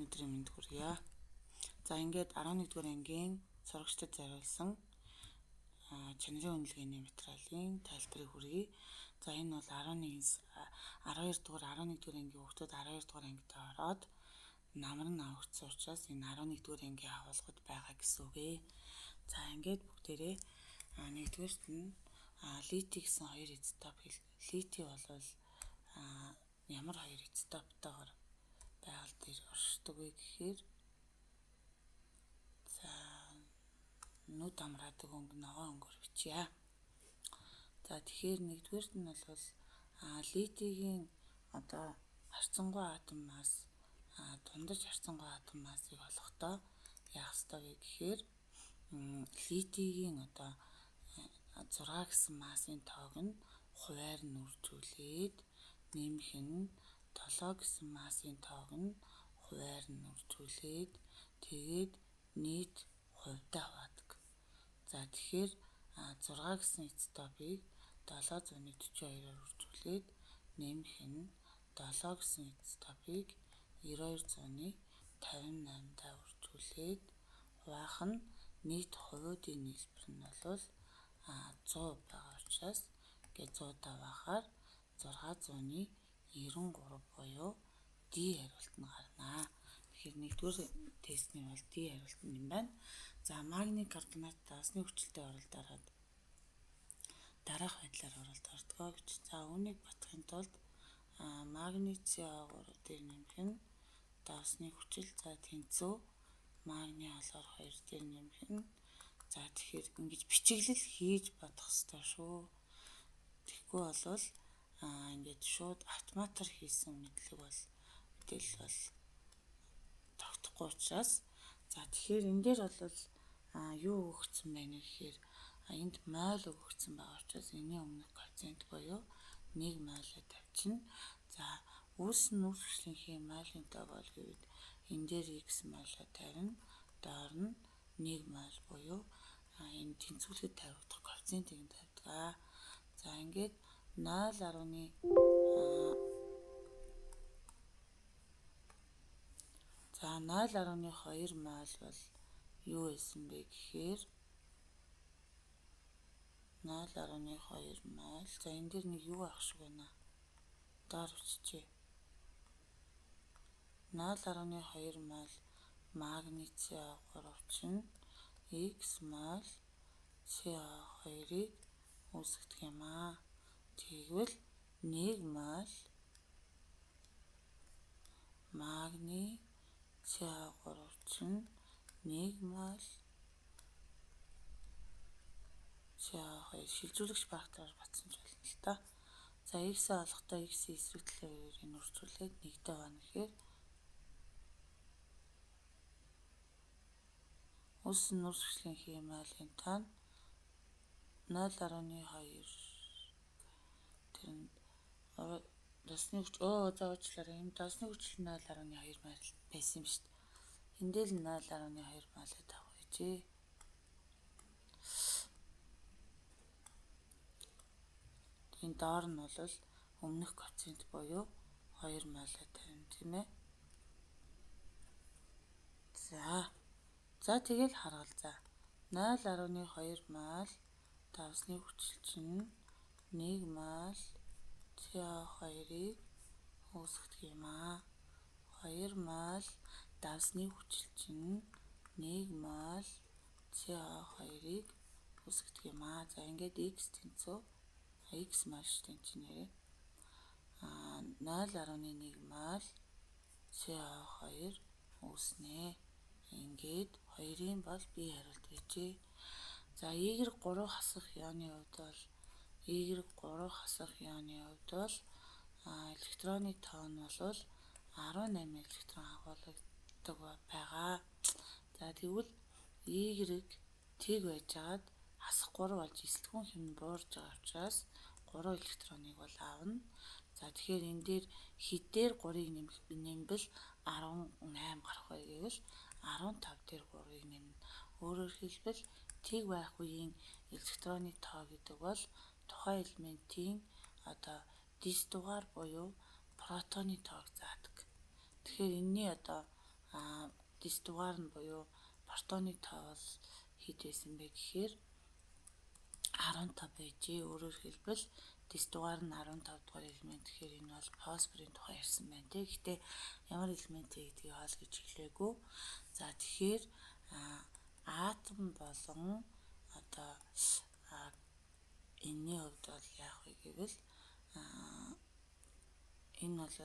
Өнөөдрийн мэнд хүргье. За ингээд 11-р ангийн сурагчдад зориулсан чанарын үнэлгээний материалын тайлбарыг хүргэе. За энэ бол 11-р ангийн хүүхдүүд 12-р ангид ороод намар нь авагдсан учраас энэ 11-р ангийн агуулгад байгаа гэсэн үг ээ. За ингээд бүгдээрээ 1-р нь лити гэсэн хоёр изотоп лити бол ямар хоёр изотоптойгоор байгаль дээр оршдог вэ гэхээр за нүд амраадаг өнгө ногоон өнгөөр бичье. За тэгэхээр 1-р нь бол литигийн харьцангуй атом масс дундаж харьцангуй атом массыг олохдоо яах ёстой вэ гэхээр литигийн 6 гэсэн массын тоог нь хуваар нь үржүүлээд нэмэх нь 7 гэсэн массын тоог нь хуваар нь үржүүлээд тэгээд нийт хувьдаа хаваадаг. За тэгэхээр 6 гэсэн изотопыг 742-оор үржүүлээд нэмэх нь 7 гэсэн изотопыг 958-даа үржүүлээд хуваах нь нийт хувиудын нийлбэр нь бол 100 байгаа учраас ингээд 100-аа хаваахаар 693 буюу D хариулт нь гарнаа. Тэгэхээр 1-р тестний бол D хариулт нь юм байна. За магний карбонат дасны хүчилтэй оролд дараад дараах байдлаар оролд ордог гэж. За үүнийг батахын тулд магний CO3 дээр нэмэх нь дасны хүчил за тэнцүү магний олоор 2 дээр нэмэх нь за тэгэхээр ингэж бичиглэл хийж бодох ёстой шүү. Тэгэхгүй бол ингээд шууд автоматар хийсэн мэдээлэл бол тогтохгүй учраас за тэгэхээр энэ дээр бол юу өгөгдсөн байна гэхээр энд моль өгөгдсөн байгаа учраас энэний өмнөх коэффициент буюу 1 моль тавьчихна. За үүссэн үүсгэжлийнхээ моль тоог бол гэвэл энэ дээр x моль тавина. Доор нь 1 моль буюу энэ тэнцвүүлэхэд тавигдах коэффициентийг тавьдаг. За ингээд 0.2 моль бол юу байсан бэ гэхээр 0.2 моль. За энэ дээр нэг юу авах шиг байна. Доор биччихье. 0.2 моль магний CO3 чинь x моль CO2-ыг үүсгдэг юм аа. Тэгвэл 1 моль магний CO3 чинь 1 моль CO2 шилжүүлэгч фактороор батсан ч болно л та. За x-ээ олохдоо x-ийн эсрэг талын хоёрыг үржүүлээд 1-тэй байна гэхээр үүссэн үүсгэжлийнхээ моль тоо 0.2 тэр нь дасны хүч уучлаарай энэ дасны хүчил 0.2 моль байсан юм шүү дээ. Эндээ л 0.2 моль тавих гэжээ. Энэ доор нь бол өмнөх коэффициент буюу 2 моль тавина тийм ээ. За тэгэл харгал за 0.2 моль давсны хүчил чинь 1 моль CO2-ыг үүсгдэг юм аа. 2 моль давсны хүчил чинь 1 моль CO2-ыг үүсгдэг юм аа. За ингээд x тэнцүү x моль тэнцэнэ. 0.1 моль CO2 үүснэ. Ингээд 2-ын бол B хариулт гэжээ. За Y3 хасах ионы хувьд бол электроны тоо нь бол 18 электрон агуулгадаг байгаа. За тэгвэл Y тэг байжгаад хасах 3 болж эсэлтгүүн хэм нь буурж байгаа учраас 3 электроныг бол аавна. За тэгэхээр энэ дээр хэдээр 3-ыг нэмбэл 18 гарах вэ гэвэл 15 дээр 3-ыг нэмнэ. Өөрөөр хэлбэл тэг байх үеийн электроны тоо гэдэг бол тухайн элементийн дис дугаар буюу протоны тоог заадаг. Тэгэхээр энэний дэс дугаар нь буюу протоны тоо бол хэд байсан бэ гэхээр 15 байжээ. Өөрөөр хэлбэл дэс дугаар нь 15 дугаар элемент гэхээр энэ бол фосфорын тухай ярьсан байна тий. Гэхдээ ямар элемент гэдгийг хоол гэж хэлээгүй. За тэгэхээр атом болон одоо энэний хувьд бол яах вэ гэвэл энэ бол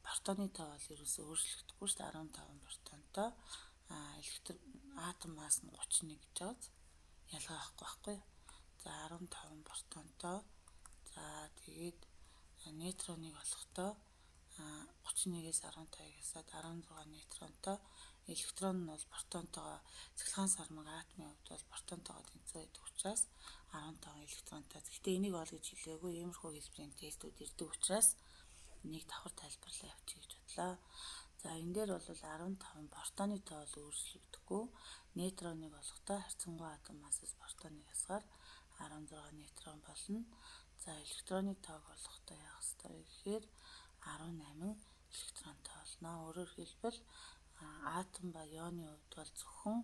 протоны тоо бол ерөөсөө өөрчлөгдөхгүй шүү дээ. 15 протонтой атом масс нь 31 гэж байгаа. Ялгаа авахгүй байхгүй. За 15 протонтой. За тэгээд нейтроныг олохдоо 31-ээс 15-ыг хасаад 16 нейтронтой. Электрон нь бол протонтойгоо цахилгаан сармаг атомын хувьд бол протонтойгоо тэнцүү байдаг учраас 15 электронтой. Гэхдээ энийг ол гэж хэлээгүй. Иймэрхүү хэлбэрийн тестүүд ирдэг учраас энийг давхар тайлбарлаа явуучих гэж бодлоо. За энэ дээр бол 15 протоны тоо бол өөрчлөгдөхгүй. Нейтроныг олохдоо харьцангуй атом массаас протоныг хасгаар 16 нейтрон болно. За электроны тоог олохдоо яах ёстой вэ гэхээр 18 электронтой болно. Өөрөөр хэлбэл атом ба ионы хувьд бол зөвхөн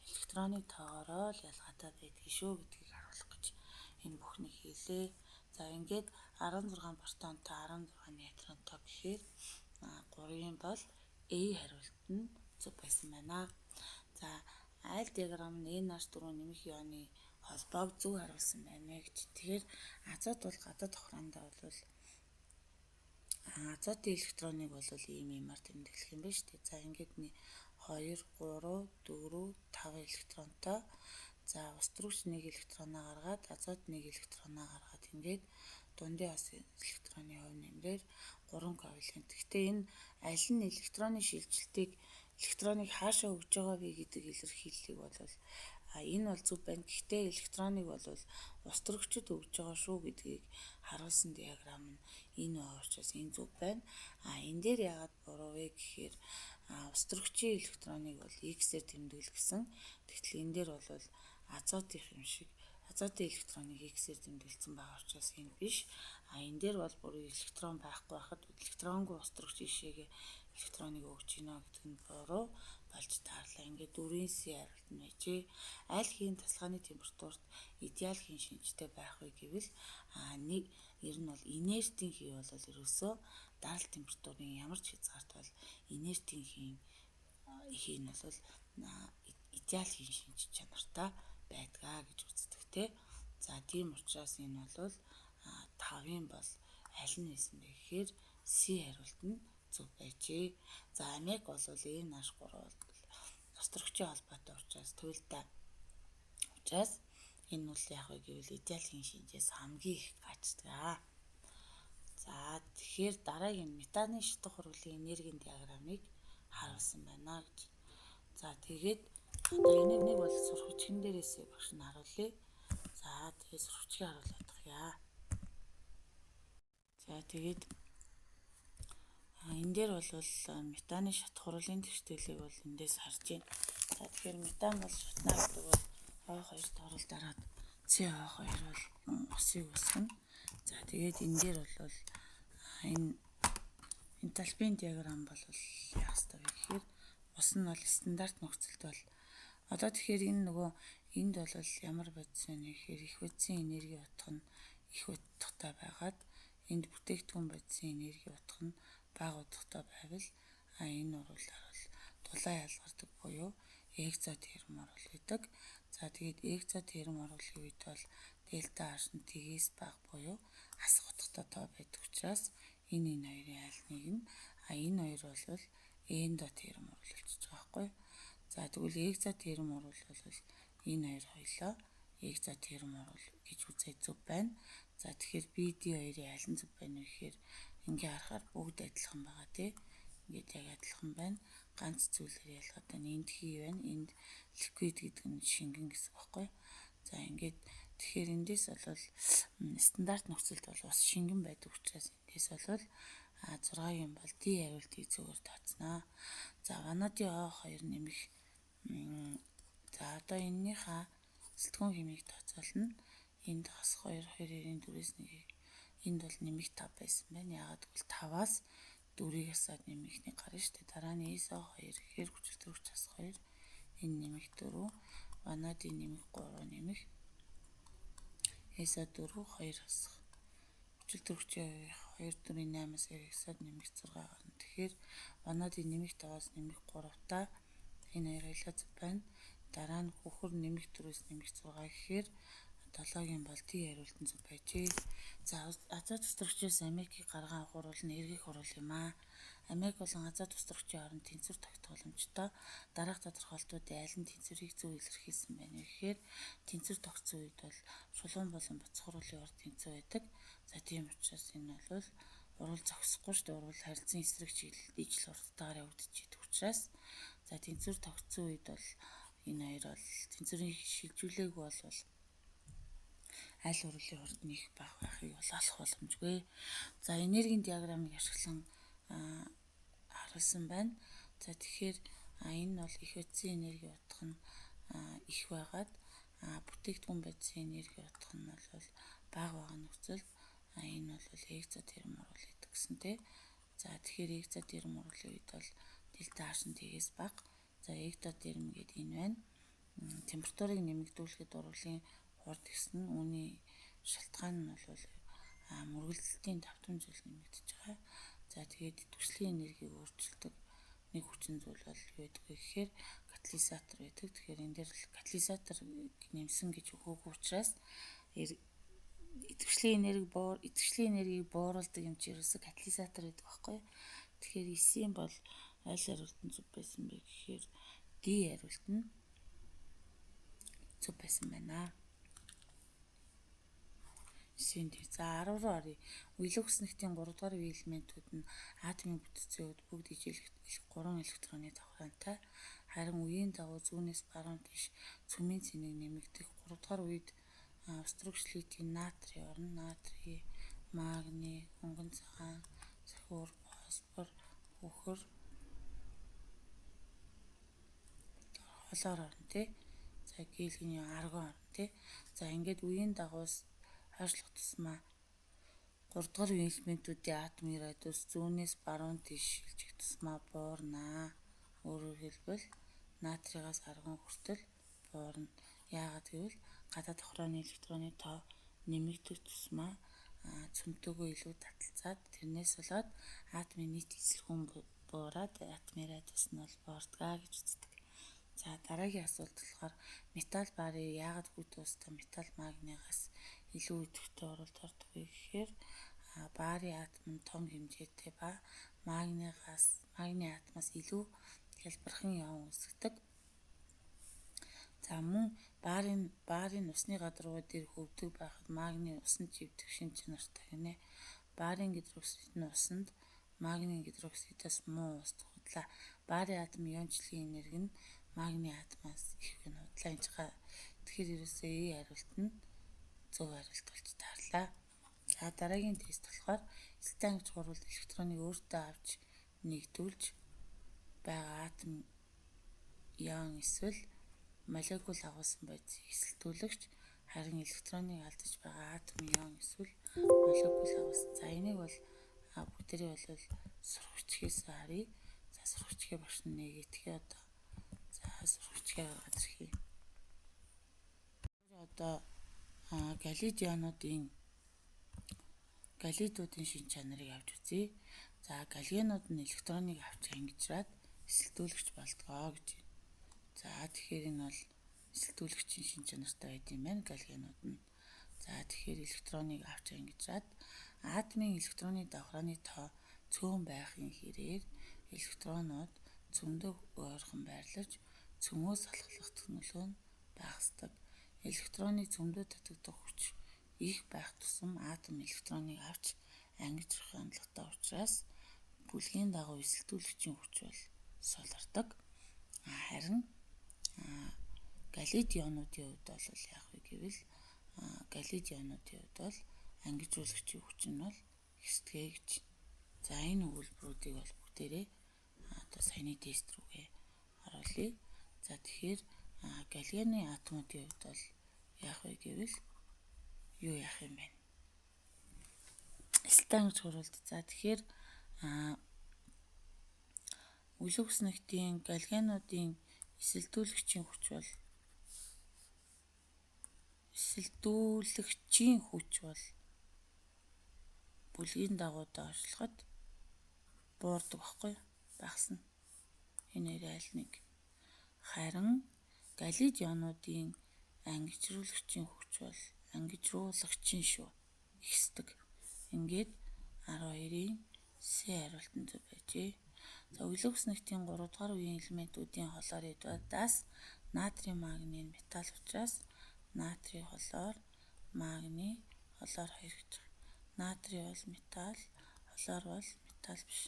электроны тоогоор л ялгаатай байдгийг шүү гэдгийг харуулах гэж энэ бүхнийг хийлээ. За ингээд 16 протонтой 16 нейтронтой гэхээр 3-ын бол A хариулт нь зөв байсан байна. За айл диаграм нь N-H4 нэмэх ионы холбоог зөв харуулсан байна гэж. Тэгэхээр азот бол гадаад ухраандаа бол азотын электроныг бол иймээр тэмдэглэх юм байна шүү дээ. За ингээд 2, 3, 4, 5 электронтой. За уструуч 1 электроноо гаргаад азот 1 электроноо гаргаад ингээд дундын ос электроны хувь нэмрээр 3 ковалент. Гэхдээ энэ аль нь электроны шилжилтийг электроныг хаашаа өгж байгаа вэ гэдэг илэрхийллийг бол энэ бол зөв байна. Гэхдээ электроныг бол устрагчид өгж байгаа шүү гэдгийг харуулсан диаграм нь энэ байгаа учраас энэ зөв байна. Энэ дээр яагаад буруу вэ гэхээр устрагчийн электроныг бол X-ээр тэмдэглэсэн. Тэгтэл энэ дээр бол азотын юм шиг азотын электроныг X-ээр тэмдэглэсэн байгаа учраас энэ биш. Энэ дээр бол бүр электрон байхгүй байхад электронгүй устрагч ишээгээ электроныг өгч гинэ гэдэг нь буруу болж таарлаа. Ингээд 4-ийн C хариулт нь байжээ. Аль хийн тасалгааны температурт идеал хийн шинжтэй байх вэ гэвэл нэг ер нь бол инертийн хий бол ерөөсөө даралт температурын ямар ч хязгаарт бол инертийн хий нь бол идеал хийн шинж чанартай байдгаа гэж үздэг те. За тийм учраас энэ бол 5-ын бол аль нь байсан бэ гэхээр C хариулт нь зөв байжээ. За амиг бол N-H3 бол устрагчийн холбоотой учраас туйлдаа учраас энэ бол яах вэ гэвэл идеал хийн шинжээс хамгийн их гацдаг. За тэгэхээр дараагийн метаны шатах хурлын энергийн диаграмыг харуулсан байна гэж. За тэгээд одоо энийг бол сурвалжхан дээрээсээ багш нь харуулъя. За тэгээд сурвалжгийн харуулаад явъя. За тэгээд энэ дээр бол метаны шатах хурлын тэгштэйлийг бол эндээс харж байна. За тэгэхээр метан бол шатна гэдэг бол O2-т оролдоод CO2 бол усыг үүсгэнэ. За тэгээд энэ дээр бол энэ энтальпийн диаграм бол яах ёстой вэ гэхээр ус нь бол стандарт нөхцөлд бол одоо тэгэхээр энэ нөгөө энд бол ямар бодис вэ гэхээр их бодисын энерги утга нь их утгатай байгаад энд бүтээгдэхүүн бодисын энерги утга нь бага утгатай байвал энэ уруулаар бол дулаан ялгардаг буюу экзотерм орол гэдэг. За тэгээд экзотерм оруулахын үед бол дельта H нь тгээс бага буюу асах утгатай тоо байдаг учраас энэ хоёрын аль нэг нь энэ хоёр бол эндотерм оруулж байгаа байхгүй. За тэгвэл экзотерм оруулбал энэ хоёр хоёлоо экзотерм орул гэж үзээд зөв байна. За тэгэхээр BD хоёрын аль нь зөв байна вэ гэхээр ингээ харахаар бүгд адилхан байгаа тий. Ингээд яг адилхан байна. Ганц зүйлээр ялгаатай нь энд хий байна. Энд ликвид гэдэг нь шингэн гэсэн баггүй. За ингээд тэгэхээр эндээс бол стандарт нөхцөлд бол бас шингэн байдаг учраас эндээс бол 6-ын бол D хариултыг зөвөр тооцноо. За ванадын O2 нэмэх за одоо эннийхээ сэлтгүүн хэмжээг тооцоолно. Энд бас 2 2-ийн 4-өөс 1-ийг энд бол нэмэх 5 байсан байна. Яагаад гэвэл 5-аас 4-ийг асаад нэмэхний гарна шүү дээ. Дараа нь ESO 2 гэхээр хүчил төрөгч ас 2 энэ нэмэх 4 ванадын нэмэх 3 нэмэх ESO 4 2 асах. Хүчил төрөгчийн 2 4-ийн 8-аас 2 асаад нэмэх 6 гарна. Тэгэхээр ванадын нэмэх 5-аас нэмэх 3-таа энэ хоёр хэлэлцэл байна. Дараа нь хөхөр нэмэх 4-өөс нэмэх 6 гэхээр 7-гийн бол D хариултан зөв байжээ. За азот устөрөгчөөс аммиакийг гарган авахуул нь эргэх хурал юм аа. Аммиак болон азот устөрөгчийн хооронд тэнцвэр тогтоболомжтой. Дараах тодорхойлолтуудын аль нь тэнцвэрийг зөв илэрхийлсэн байна вэ гэхээр тэнцвэр тогтсон үед бол шулуун болон буцах хурлын ор тэнцүү байдаг. За тийм учраас энэ бол урвал зогсохгүй шүү дээ. Урвал харилцан эсрэг чиглэл ижил хурдтайгаар явагдчихийдэх учраас за тэнцвэр тогтсон үед бол энэ хоёр бол тэнцвэрийг шилжүүлээгүй бол аль хурлын хурд нь их бага байхыг бол олох боломжгүй. За энергийн диаграмыг ашиглан харуулсан байна. За тэгэхээр энэ бол их утсын энерги утга нь их байгаад бүтээгдэхүүн байдлын энерги утга нь бол бага байгаа нөхцөл энэ бол экзо терм оруулах гэсэн тий. За тэгэхээр экзо терм оруулах үед бол дельта H нь тэгээс бага. За экзо терм гэдэг энэ байна. Температурыг нэмэгдүүлэхэд урвалын хурд гэсэн нь үүний шалтгаан нь бол мөргөлдөлтийн давтамж зүйл нэмэгдэж байгаа. За тэгээд идэвхжлийн энергийг өөрчилдөг нэг хүчин зүйл бол юу гэдэг вэ гэхээр катализатор байдаг. Тэгэхээр энэ дээр катализатор нэмсэн гэж өгөөгүй учраас идэвхжлийн энергийг бууруулдаг юм чи ерөөсө катализатор гэдэг байхгүй. Тэгэхээр 9-ийн бол аль хариултан зөв байсан бэ гэхээр D хариултан зөв байсан байна. За 10 руу оръё. Үеийн хүснэгтийн 3 дугаар үе элементүүд нь атомын бүтцийн хувьд бүгд ижил 3 электроны давхраатай. Харин үеийн дагуу зүүнээс баруун тийш цөмийн цэнийг нэмэгдэх 3 дугаар үед устөрөгч литийн натрий орно. Натрий, магний, хөнгөн цагаан, сахиур, фосфор, хөхөр холоор орно тий. За гээлгийн аргон орно тий. За ингээд үеийн дагуус хойшлох тусмаа 3 дугаар үеийн элементүүдийн атомын радиус зүүнээс баруун тийш шилжих тусмаа буурнаа. Өөрөөр хэлбэл натригаас аргон хүртэл буурна. Яагаад гэвэл гадаад давхрааны электроны тоо нэмэгдэх тусмаа цөмтөөгөө илүү таталцаад тэрнээс болоод атомын нийт эсрэгүүн буураад атомын радиус нь бол буурдгаа гэж үздэг. За дараагийн асуулт болохоор металл барыг яагаад хүт устай металл магнигаас илүү идэвхтэй уралд ордог вэ гэхээр барын атом нь том хэмжээтэй ба магний атомоос илүү хялбархан явн үүсгдэг. За мөн барын усны гадаргуу дээр хөвдөг байхад магний усанд живдэх шин чанартай гинэ. Барын гидроксид нь усанд, магний гидроксидаас муу уст худлаа. Барын атомын иончлогийн энерги нь магний атомоос их гэн худлаа энэ чигээ. Тэгэхээр ерөөсөө E хариулт нь зөв хариулт болж таарлаа. За дараагийн тест болохоор эсэлтэн ангич хуралд электроныг өөртөө авч нэгдүүлж байгаа атом ион эсвэл молекул агуулсан байдлыг эсэлтүүлэгч харин электроныг алдаж байгаа атом ион эсвэл молекул агуулсан. За энийг бол бүгдээрээ бол сурвалжчгээс харъя. За сурвалжчгээ багш нь нэгэтгэе одоо. За сурвалжчгээ газархий. Одоо галлидуудын шин чанарыг авч үзье. За галлионууд нь электроныг авч ангижраад эсэлтүүлэгч болдгоо гэж байна. За тэгэхээр энэ бол эсэлтүүлэгчийн шин чанартай байд юм байна галлионууд нь. За тэгэхээр электроныг авч ангижраад атомын электроны давхрааны тоо цөөн байхын хэрээр электронууд цөмдөө ойрхон байрлаж цөмөөс салхалах нөлөө нь багасдаг. Электроны цөмдөө татагдах хүч их байх тусам атом электроныг авч ангижрах хандлагатай учраас бүлгийн дагуу эсэлтүүлэгчийн хүч бол сулардаг. Харин галлид ионуудын хувьд бол яах вэ гэвэл галлид ионуудын хувьд бол ангижуулагчийн хүч нь бол ихсдэгэ гэж. За энэ өгүүлбэрүүдийг бол бүгдээрээ одоо саяны тест рүүгээ оруулъя. За тэгэхээр галлионы атомуудын хувьд бол яах вэ гэвэл юу яах юм бэ? Эсэлтэн ангич хуралд. За тэгэхээр Өглөө хүснэгтийн галогенуудын эсэлдүүлэгчийн хүч бол бүлгийн дагуу доошлоход буурдаг байхгүй багасна. Энэ хоёр аль нэг. Харин галид ионуудын ангижруулагчийн хүч бол ангижруулагчин шүү ихсдэг. Ингээд 12-ийн С хариултан зөв байжээ. За өглөө хүснэгтийн 3 дугаар үеийн элементүүдийн хлоридаас натрий, магний, металл учраас натрий, хлор, магний, хлор 2 гэж байна. Натрий бол металл, хлор бол металл биш.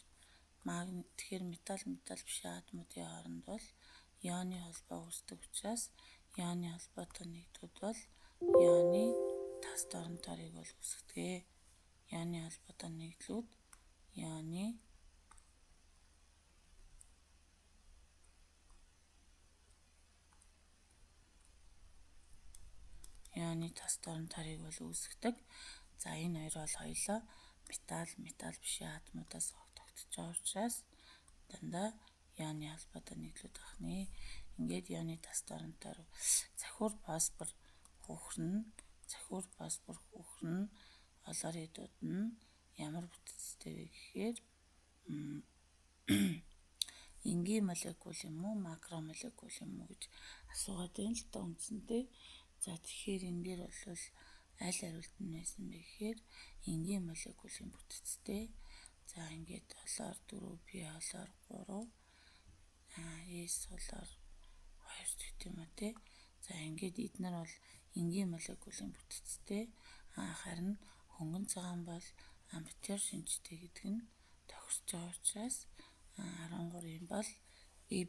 Магний тэгэхээр металл бишийн атомуудын хооронд бол ионы холбоо үүсдэг учраас ионы холбоотой нэгдүүд бол ионы тас доронторыг бол үүсгэдэг. Ионы холбоотой нэгдлүүд ионы тас доронторыг бол үүсгэдэг. За энэ хоёр бол хоёулаа металл бишийн атомудаас тогтож байгаа учраас дандаа ионы холбоотой нэгдлүүд ахна. Ингээд ионы тас доронтор захиур фосфор хөхрөн хлоридууд нь ямар бүтцтэй вэ гэхээр энгийн молекул юм уу, макромолекул юм уу гэж асуугаад байна л да үндсэндээ. За тэгэхээр энэ дээр бол аль хариулт нь байсан бэ гэхээр энгийн молекулын бүтцтэй. За ингээд хлор 4, P хлор 3, S хлор 2 гэх юм уу те. За ингээд эдгээр бол энгийн молекулын бүтцтэй. Харин хөнгөн цагаан бол ампер шинжтэй гэдэг нь тохирч байгаа учраас 13-ийн бол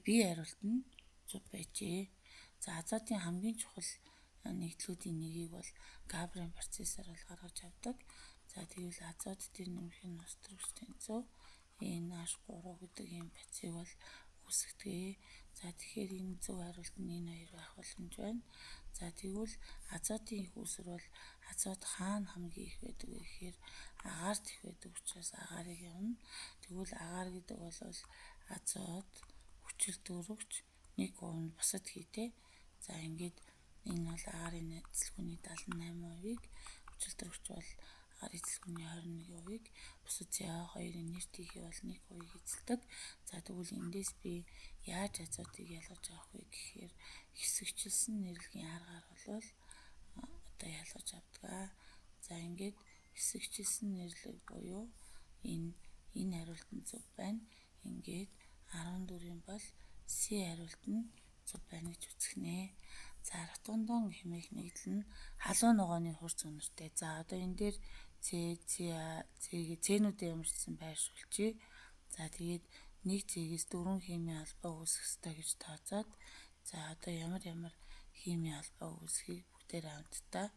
B хариулт нь зөв байжээ. За азотын хамгийн чухал нэгдлүүдийн нэгийг бол Габрийн процессор бол гаргаж авдаг. За тэгвэл азот дээр нэмэх нь ус төрөгч тэнцүү NH3 гэдэг ийм бацыг бол үүсгэдэг. За тэгэхээр энэ зөв хариулт нь энэ хоёр байх боломж байна. За тэгвэл азотын их үүсвэр бол азот хаана хамгийн их байдаг вэ гэхээр агаарт их байдаг учраас агаарыг явна. Тэгвэл агаар гэдэг бол азот хүчил дүүрэгч 1% нь бусад хийтэй. За ингээд энэ бол агарын эзэлхүүний 78%-ийг хүчил дүүрэгч бол агарын эзэлхүүний 21%-ийг бусад CO2-ын нэрт ихий бол 1% эзэлдэг. За тэгвэл эндээс би яаж азотыг ялгаж авах вэ гэхээр хэсэгчилсэн нэрлэгийн аргаар бол ялгаж авдаг. За ингээд хэсэгчилсэн нэрлэг буюу энэ хариулт нь зөв байна. Ингээд 14-ийн бол С хариулт нь зөв байна гэж үзэхнэ. За ротондон хэмээх нэгдэл нь халуун ногооны хурц үнэртэй. За одоо энэ дээр З-нүүдээ ямарчсан байршуулчих. За тэгээд нэг З-ээс 4 химийн холбоо үүсэх ёстой гэж тооцоод за одоо ямар химийн холбоо үүсхийг бүгдээр хамтдаа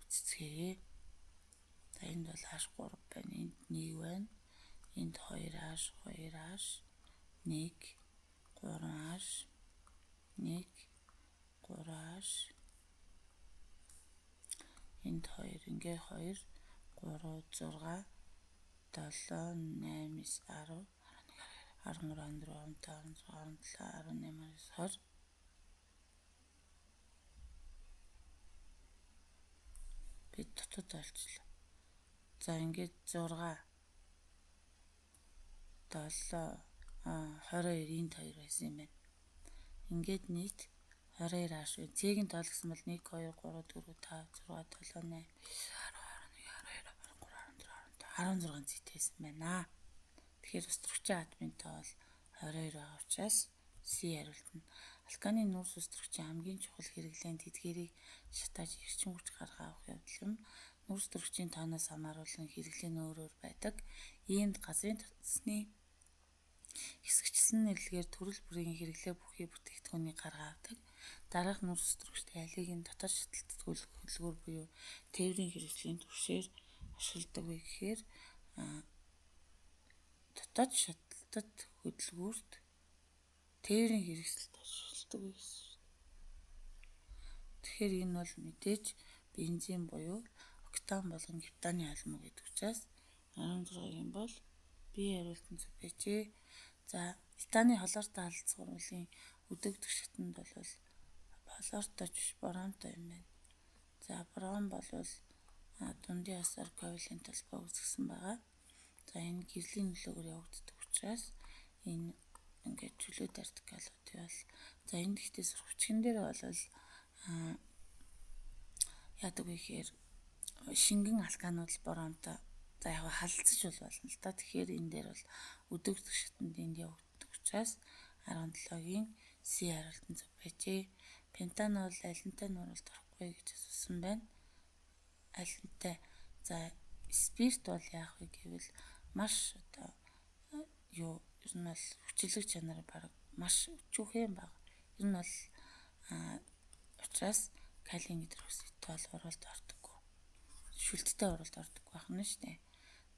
үцэцгээе. За энд бол H3 байна. Энд 1 байна. Энд 2H, 2H, 1, 3H, 1, 3H. Энд 2 ингээ 2, 3, 6, 7, 8, 9, 10, 11, 12, 13, 14, 15, 16, 17, 18, 19, 20. Би дотоод олчлаа. За ингээд 6, 7, 22 энд 2 байсан юм байна. Ингээд нийт 22 ааш вэ. Цэгийн тоологсон бол 1, 2, 3, 4, 5, 6, 7, 8, 9, 10, 11, 12, 13, 14, 15, 16 зэт байсан байна. Тэгэхээр ус төрөгчийн атомын тоо бол 22 байгаа учраас С хариулт нь. Алканы нүүрс ус төрөгчийн хамгийн чухал хэрэглээнд тэдгээрийг шатааж эрчим хүч гаргаа авах явдал юм. Нүүрс төрөгчийн тооноос хамааруулан хэрэглээ нь өөр байдаг. Иймд газрын татсны хэсэгчилсэн нэрлэгээр төрөл бүрийн хэрэглээ бүхий бүтээгдэхүүнийг гаргаа авдаг. Дараах нүүрс төрөгчтэй алийг нь дотоод шаталтад хөлгөөр буюу тээврийн хэрэгслийн түвшээр ашигладаг вэ гэхээр дотоод шаталтад хөдөлгүүрт тээврийн хэрэгсэлд ашигладаг вэ гэсэн. Тэгэхээр энэ бол мэдээж бензин буюу октан болон гептаны алма гэдэг учраас 16-ийн бол B хариулт нь зөв байжээ. За Титаны холоортой халдцгуурлын өдөгдөх шатанд бол холоортойч биш боромтой юм байна. За бором бол дундын ясаар ковалент талбай үүсгэсэн байгаа. За энэ гэрлийн нөлөөгөөр явагддаг учраас энэ ингээд чөлөөт артикалууд бол за энэ дэхтэй сурах бичгэн дээр бол яадаг вэ гэхээр шингэн алканууд боромтой за яг халдцаж болно л да. Тэгэхээр энэ дээр бол өдөгдөх шатанд энд явагддаг учраас 17-гийн C хариултан зөв байжээ. Пентанол алинтай нууралд орохгүй гэж асуусан байна. Алинтай. За спирт бол яах вэ гэвэл маш ер нь бол хүчлэг чанар баг маш өчүүхэн баг. Ер нь бол учраас калийн гидроксидтэй бол уралд ордоггүй. Шүлттэй уралд ордоггүй байх нь шүү дээ.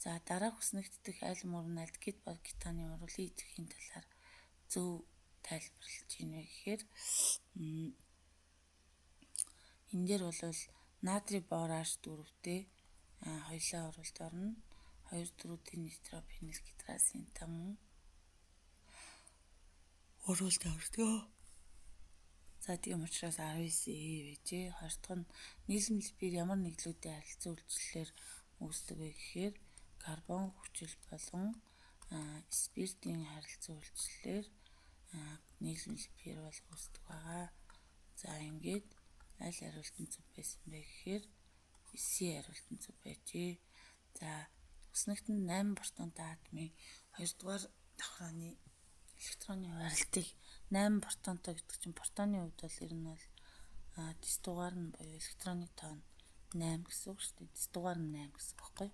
За дараах хүснэгддэг аль мөрөн альдгид ба кетаны уралын идэвхийн талаар зөв тайлбарлаж ийн вэ гэхээр энэ дээр бол натрий бораш дөрөвтэй хоёлаа уралд орно. 2,4 нитропеnyl гидразин таман уралд ордог. За тийм учраас 19E байжээ. Хоёр дахь нь нийлэм липид ямар нэгдлүүдийн харилцан үйлчлэлээр үүсдэг вэ гэхээр карбон хүчил болон спиртийн харилцан үйлчлэлээр нийлэм липид бол үүсдэг байгаа. За ингээд аль хариултан зөв байсан бэ гэхээр C хариултан зөв байжээ. За хүснэгтэнд 8 протонтой атомын 2-р давхрааны электроны хуваарлтыг 8 протонтой гэдэг чинь протоны хувьд бол ер нь бол дэс дугаар нь буюу электроны тоо нь 8 гэсэн үг шүү дээ. Дэс дугаар нь 8 гэсэн үг байхгүй.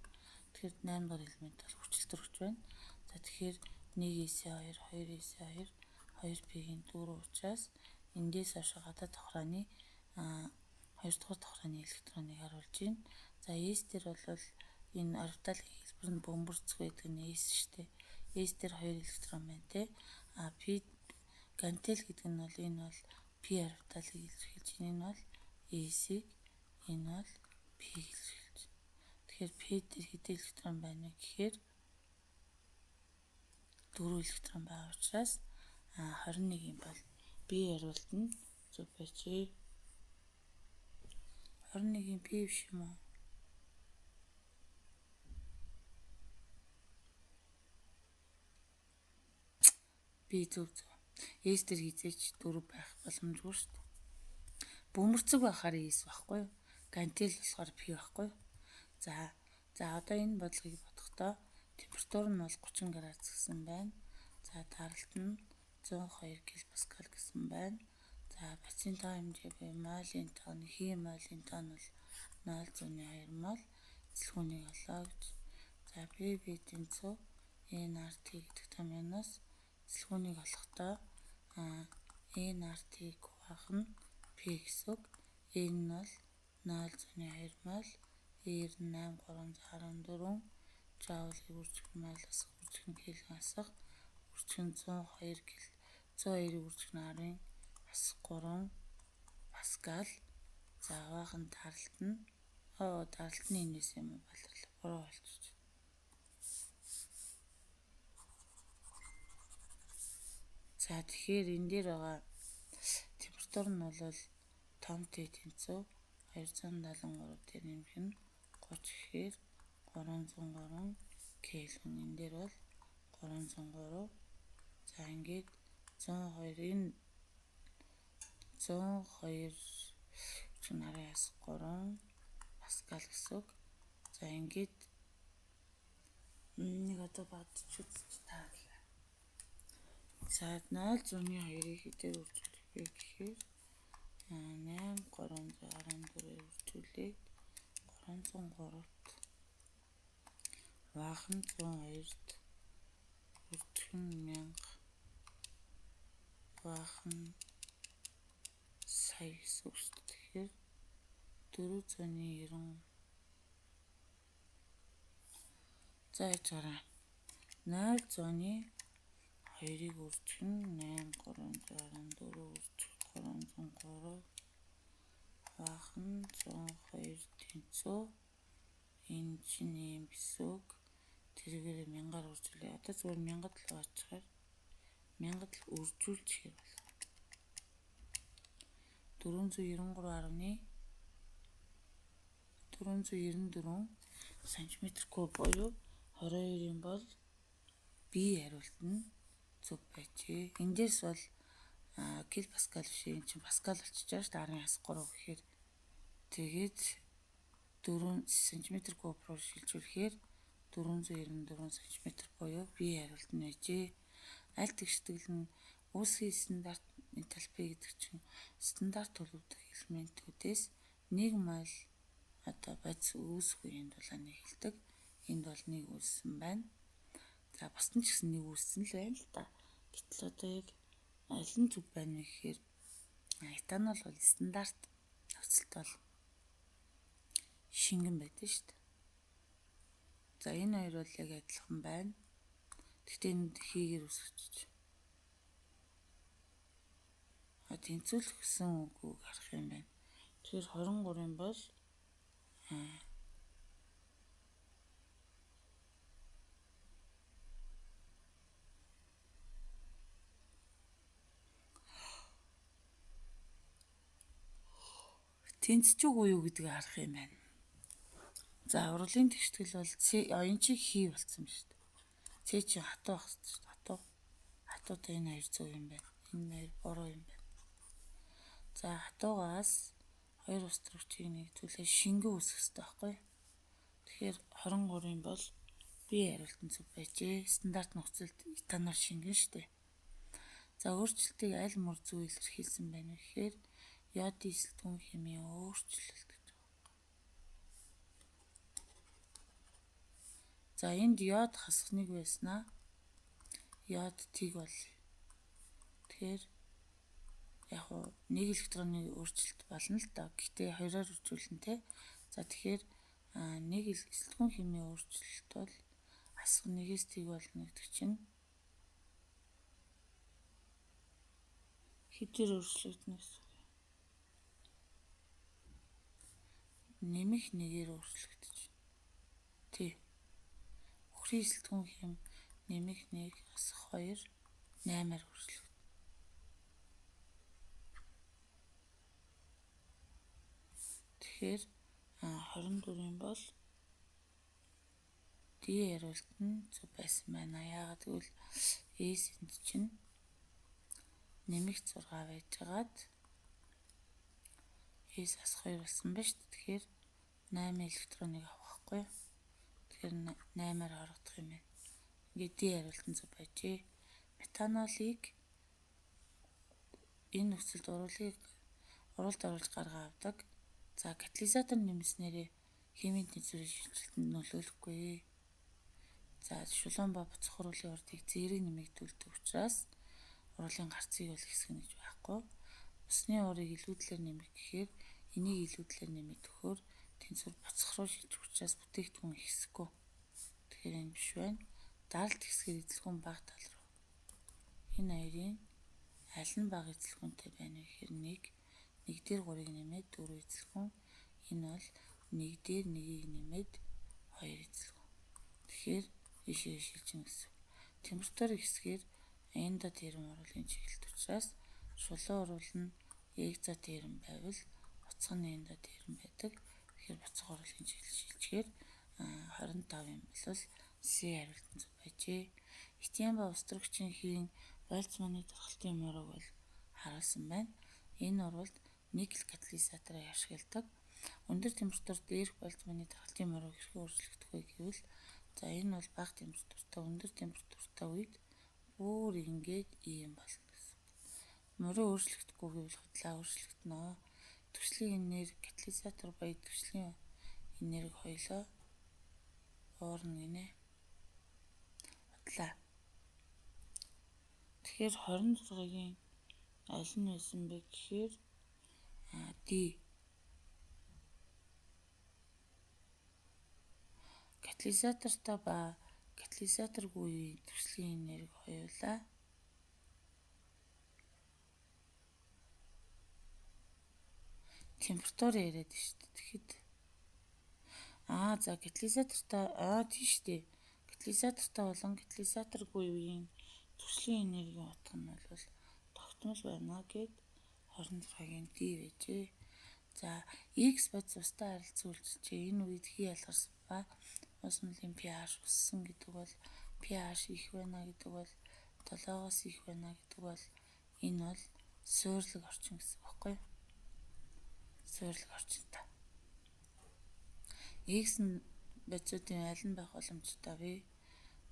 Тэгэхээр 8 дугаар элемент бол хүчилтөрөгч байна. За тэгэхээр 1S2, 2S2, 2P-ийн 4 учраас эндээс хойш гадаад давхрааны 2-р давхрааны электроныг харуулж байна. За S дээр бол энэ орбиталын хэлбэр нь бөмбөрцөг байдаг нь S шүү дээ. S дээр 2 электрон байна те. P гантел гэдэг нь бол энэ бол P орбиталыг илэрхийлж байна. Энэ бол S-ийг, энэ бол P-ийг илэрхийлж байна. Тэгэхээр P дээр хэдэн электрон байна вэ гэхээр 4 электрон байгаа учраас 21 юм бол B хариулт нь зөв байжээ. 21-ийн P биш юм уу? B зөв. S дээр хизээч 4 байх боломжгүй шүү дээ. Бөмбөрцөг байхаар S байхгүй юу? Гантел болохоор P байхгүй юу? За одоо энэ бодлогыг бодохдоо температур нь бол 30 градус гэсэн байна. За даралт нь 102 кПа гэсэн байна. За бацийн тоо хэмжээ буюу молийн тоо нь хэм молийн тоо нь бол 0.2 мол эцэлхүүнийг олоо гэж. За B тэнцүү nRT гэдэг томьёоноос эцэлхүүнийг олохдоо nRT кубах нь P гэсэн үг. N нь бол 0.2 мол R 8314 Joule үржих молоос үржих нь Kelvin асах үржих нь 102 үржих нь 10 асах 3 паскал. За аваахан даралт нь энэс юм уу баларлаа буруу болчих. За тэгэхээр энэ дээр байгаа температур нь бол том Т тэнцүү 273 дээр нэмэх нь 30 гэхээр 303 Кельвин. Энэ дээр бол 303. За ингээд 102-ын 102 40-аас 3 паскал гэсэн үг. За ингээд нэг одоо бодчих үзэж тааглаа. За 0.2-ыг хэдээр үржүүлэх вэ гэхээр 8314-ээр үржүүлээд 303-т ваахан 102-т үржих нь 1000 ваахан сая гэсэн үг шүү дээ. Тэгэхээр 490 за яаж гараа 0.2-ыг үржих нь 8314 үржих 303 ваахан 102 тэнцүү энэ чинь юм гэсэн үг. Тэргээр 1000-аар үржүүлээ. Одоо зүгээр 1000-д л очихаар Мянгад л үржүүлчихээр бол 494 см куб буюу 22-ын бол B хариулт нь зөв байжээ. Эндээс бол кил паскал биш юм чинь паскал болчихж байгаа шүү дээ 10-3 гэхээр тэгээд 4 см куб руу шилжүүлэхээр 494 см буюу B хариулт нь байжээ. Аль тэгштэл нь үүсгийн стандарт энтальпи гэдэг чинь стандарт төлөвлөлт элементүүдээс 1 моль одоо бодис үүсгүй энэ дулааны хэлдэг. Энд бол 1 үүссэн байна. За бусд нь ч гэсэн 1 үүссэн л байна л да. Гэтэл одоо яг аль нь зөв байна вэ гэхээр этанол бол стандарт нөхцөлд бол шингэн байдаг шүү дээ. За энэ хоёр бол яг адилхан байна. Гэхдээ энд хийгээр үсгэж. Тэнцвүүлэх гэсэн үгүйг харах юм байна. Тэгэхээр 23-ын бол тэнцэж үгүй юу гэдгийг харах юм байна. За урлагийн тэгштэл бол энэ чи хий болсон юм шүү дээ. С чи хатуу байх шүү дээ. Хатуутай энэ хоёр зөв юм байна. Энэ хоёр буруу юм байна. За хатуугаас хоёр устөрөгчийг нэгдүүлээ шингэн үүсгэх хэрэгтэй байхгүй. Тэгэхээр 23-ын бол B хариулт нь зөв байжээ. Стандарт нөхцөлд этанол шингэн шүү дээ. За өөрчлөлтийг аль мөр зөв илэрхийлсэн байна вэ гэхээр йодын сэлтгүүн хэмийн өөрчлөлт гэж байна. За энд йод хасах нэг байснаа йод тиг бол. Тэгэхээр яг нэг электроны өөрчлөлт болно л да. Гэхдээ хоёроор үржүүлнэ те. За тэгэхээр нэг сэлтгүүн хэмийн өөрчлөлт бол асах нэгээс тиг болно гэдэг чинь хэдээр өөрчлөгдөнөс нэмэх нэгээр өөрчлөгдөж. Тий. Үхрийн сэлтгүүн хэм нэмэх 1 асах 2 8-аар өөрчлөгдөнө. Тэгэхээр 24-ийн бол D хариулт нь зөв байсан байна. Яагаад гэвэл S-энд чинь нэмэх 6 байжгаад S асах 2 болсон ба шүү дээ. Тэгэхээр 8 электроныг авахгүй. Тэгэхээр 8-аар харагдах юм байна. Ингээд D хариулт нь зөв байжээ. Метанолыг энэ нөхцөлд уралд оруулж гаргаа авдаг. За катализатор нэмснээрээ химийн тэнцвэрийн шилжилтэнд нөлөөлөхгүй. За шулуун ба буцах хурлын урдыг зэрэг нэмэгдүүлдэг учраас урлагийн гарцыг бол хэсгэнэ гэж байхгүй. Усны урыг илүүдлээр нэмэх гэхээр энийг илүүдлээр нэмээд өгөхөөр тэнцвэр буцах руу шилжих учраас бүтээгдэхүүн ихсэхгүй. Тэгэхээр энэ биш байна. Даралт хэсгээр эзлэгүүн бага тал руу. Энэ хоёрын аль нь бага эзлэгүүнтэй байна вэ гэхээр 1 дээр 3-ыг нэмээд 4 эзлэгүүн. Энэ бол 1 дээр 1-ийг нэмээд 2 эзлэгүүн. Тэгэхээр ийшээ шилжин гэсэн. Температур ихсгээр эндо терм урлагийн чиглэлт учраас шулуун урвал нь экзо терм байвал буцах нь эндо терм байдаг. Тэгэхээр буцах урлагийн чиглэл шилжихээр 25 юм бол С хариулт нь зөв байжээ. Этиен ба устөрөгчийн хийн Больцманы даргалтын мөрөг бол харуулсан байна. Энэ урвалд никель катализаторыг ашигладаг. Өндөр температур дээрх Больцманы даргалтын мөрөг хэрхэн өөрчлөгдөх вэ гэвэл за энэ бол бага температуртай өндөр температуртай үед бүр ингээд ийм болно гэсэн. Мөрөө өөрчлөгдөхгүй гэвэл худлаа өөрчлөгдөнө. Түвшлийн энерги катализатор баяр түвшлийн энерги хоёлоо уурна гинэ. Худлаа. Тэгэхээр 26-гийн аль нь байсан бэ гэхээр D. Катализатортай ба катализаторгүй түвшлийн энерги хоёулаа температур яриад шүү дээ. Тэгэхэд за катализатортай тийш дээ. Катализатортай болон катализаторгүй үеийн Түвшлийн энергийн утга нь бол тогтмол байна гэд 26-гийн D байжээ. За X бодис устай харилцан үйлчилжээ. Энэ үед хий ялгарсан ба ус мөлийн pH өссөн гэдэг бол pH их байна гэдэг бол 7-оос их байна гэдэг бол энэ бол суйрлаг орчин гэсэн үг байхгүй юу? Суйрлаг орчинтай. X нь бодисуудын аль нь байх боломжтой вэ?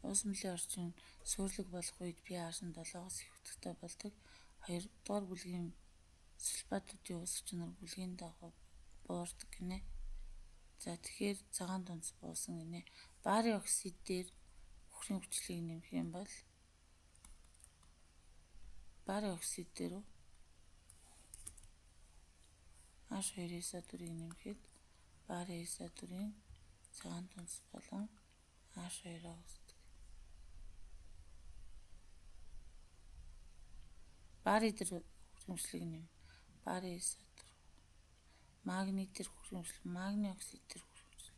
Ус мөлийн орчин суйрлаг болох үед pH нь 7-оос их өтөхтэй болдог. 2-р бүлгийн сульфатуудын үүсэх чанар бүлгийн дагуу буурдаг гинэ. За тэгэхээр цагаан тунц буусан гинэ. Барийн оксид дээр үхрийн хүчлийг нэмэх юм бол барийн оксид дээр H2SO4-ыг нэмэхэд барийн SO4-ийн цагаан тунц болон H2-аа үүсдэг. Барийн дээр үхрийн хүчлийг нэм барийн SO4. Магний дээр үхрийн хүчил, магний оксид дээр үхрийн хүчил.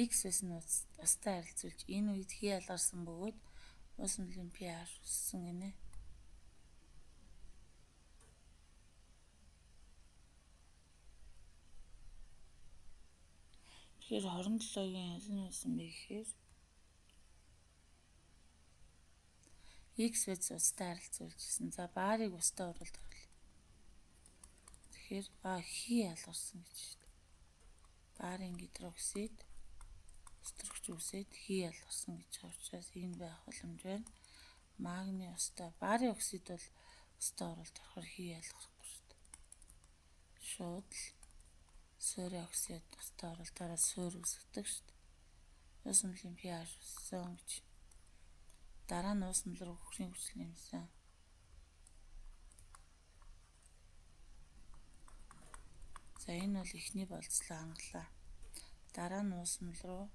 X байсан устай харилцуулж энэ үед хий ялгарсан бөгөөд ус мөлийн pH өссөн гинэ. Тэгэхээр 27-гийн аль нь байсан бэ гэхээр X бодис устай харилцуулжсэн. За баарыг устай оруулалт харуулъя. Тэгэхээр хий ялгарсан гэж шүү дээ. Барын гидроксид өстрөгч үсээд хий ялгарсан гэж байгаа учраас энэ байх боломж байна. Магний устай барын оксид бол устай оруулалт орохоор хий ялгарахгүй шүү дээ. Шууд л суурийн оксид устай оруулалтаараа суур үүсгдэг шүү дээ. Ус мөлийн pH өссөн гэж. Дараа нь ус мөл рүү үхрийн хүчил нэмсэн. За энэ бол эхний болцлоо хангалаа. Дараа нь ус мөл рүү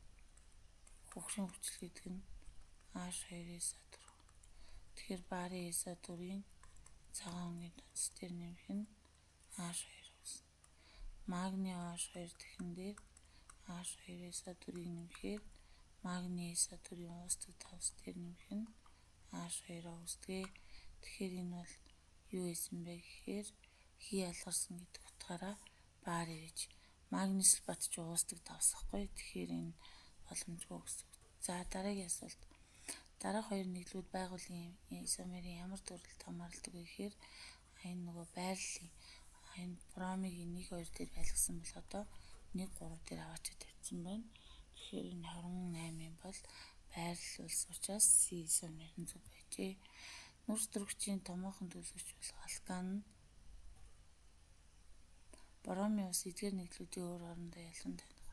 үхрийн хүчил гэдэг нь H2SO4. Тэгэхээр барын SO4-ийн цагаан өнгийн тунц дээр нэмэх нь H2 үүснэ. Магний H2 дахин дээр H2SO4-ийг нэмэхээр магний SO4-ийн уустдаг тавс дээр нэмэх нь H2-аа үүсдэг. Тэгэхээр энэ бол юу байсан бэ гэхээр хий ялгарсан гэдэг утгаараа баар ирж магний сульфат ч уустдаг тавс ахгүй. Тэгэхээр энэ боломжгүй гэсэн. За дараагийн асуулт. Дараах хоёр нэглүүд байгууллагын изомерын ямар төрөлд хамаарладаг вэ гэхээр энэ нөгөө байрлалын энэ бромигийн 1 2 дээр байлгасан бол одоо 1 3 дээр аваачаад тавьсан байна. Тэгэхээр энэ 28 бол байрлал улс учраас C изомерын зөв байжээ. Нүрс төрөгчийн томоохон төлөвч болох алкан нь бромын ус эдгээр нэглүүдийн өөр хоорондоо ялан таних.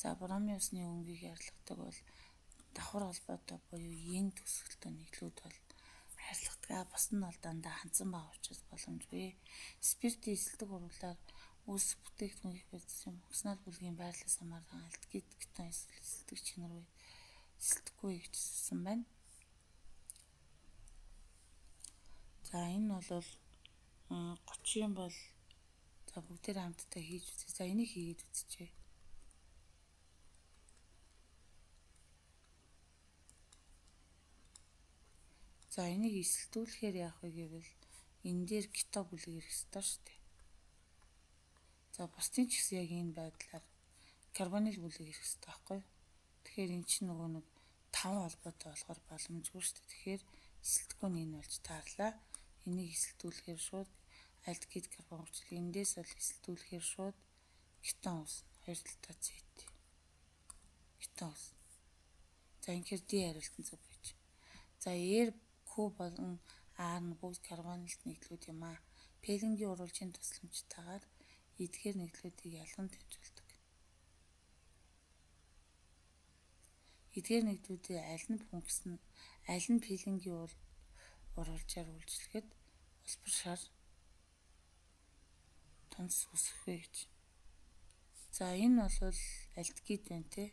За бромын усны өнгийг арилгадаг бол давхар холбоотой буюу yin төсөлтөө нэглүүд бол харилцдаг. Бус нь бол дандаа хандсан байгаа учраас боломжгүй. Спиртийн эсэлдэг урвалаар үс бүтээгдэхүүн их бодисын функционал бүлгийн байрлалаас хамааран альдгид кетон эсвэл эсэлдэг чинар үед эсэлдэггүй гэж хэлсэн байна. За энэ бол 30 бол за бүгдээр хамтдаа хийж үзье. За энийг хийгээд үзчихье. За энийг эсэлдүүлэхээр яах вэ гэвэл энэ дээр кето бүлэг ирэх ёстой шүү дээ. За бусдын ч гэсэн яг энэ байдлаар карбонил бүлэг ирэх ёстой байхгүй. Тэгэхээр эн чинь нөгөө нэг 5 холбоотой болохоор боломжгүй шүү дээ. Тэгэхээр эсэлдэхгүй нь энэ болж таарлаа. Энийг эсэлдүүлэхээр шууд альдгид карбон хүчил эндээс бол эсэлдүүлэхээр шууд кетон үүснэ. Хоёр талдаа зэт. Кетон үүснэ. За инхээр D хариултан зөв байж. За R Q болон R нь бүгд карбонилт нэглүүд юм аа. Пеленгийн урвалжийн тусламжтайгаар эдгээр нэглүүдийг ялган дамжуулдаг. Эдгээр нэглүүдийн аль нь пеленгийн урвалжаар үйлчлэхэд улбар шар тунц үсэх вэ гэж. За энэ бол альдгид байна те.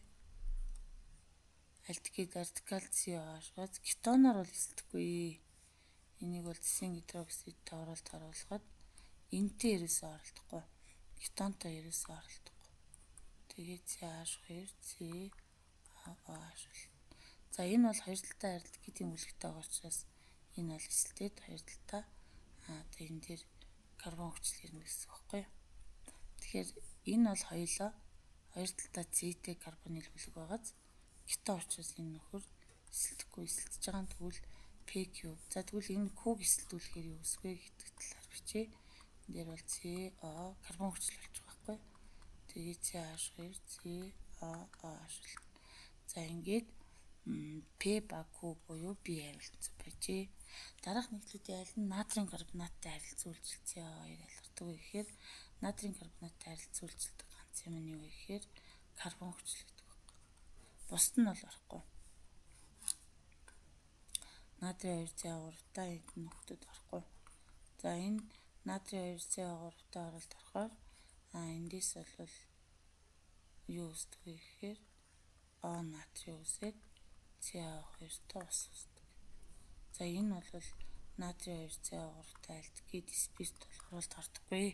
Альдгид радикал COH кетоноор бол эсэлдэхгүй. Энийг бол цэсийн гидроксидтэй оролт харуулгаад энтэй ерөөсөө оролдохгүй. кетонтой ерөөсөө оролдохгүй. Тэгээд CH2 COOH. За энэ бол хоёр талтай харилцагт гэдэг үлгтэй байгаа учраас энэ бол эсэлтэд хоёр талтай тэгээ энэ дээр карбон хүчил ирнэ гэсэн үг байхгүй юу? Тэгэхээр энэ бол хоёулаа хоёр талтай С-тэй карбоны бүлэг байгааз кетон учраас энэ нөхөр эсэлтэхгүй эсэлтэж байгаа. Тэгвэл P3. За тэгвэл энэ Q-г эсэлтүүлэхээр юу үсвэ гэдэг талаар бичээ. Энэ дээр бол CO карбон хүчил болж байгаа байхгүй юу? Тэгээд CH2 COOH. За ингээд P ба Q буюу B харилцаа байжээ. Дараах нийтлүүдийн аль нь натрийн карбонаттай харилцаа үйлчилж CO2 ялгардаг вэ гэхээр натрийн карбонаттай харилцаа үйлчилдэг ганц юм нь юу вэ гэхээр карбон хүчил гэдэг байна. Бусд нь бол орохгүй. Натрийн 2CO3-тай энэ нөхдүүд орохгүй. За энэ натрийн 2CO3-тай оролт орохоор эндээс бол юу үүсдэг вэ гэхээр O натрий үсээд CO2-той ус үүсдэг. За энэ бол натрийн 2CO3-тай альдегид спирт болохоор тортоггүй.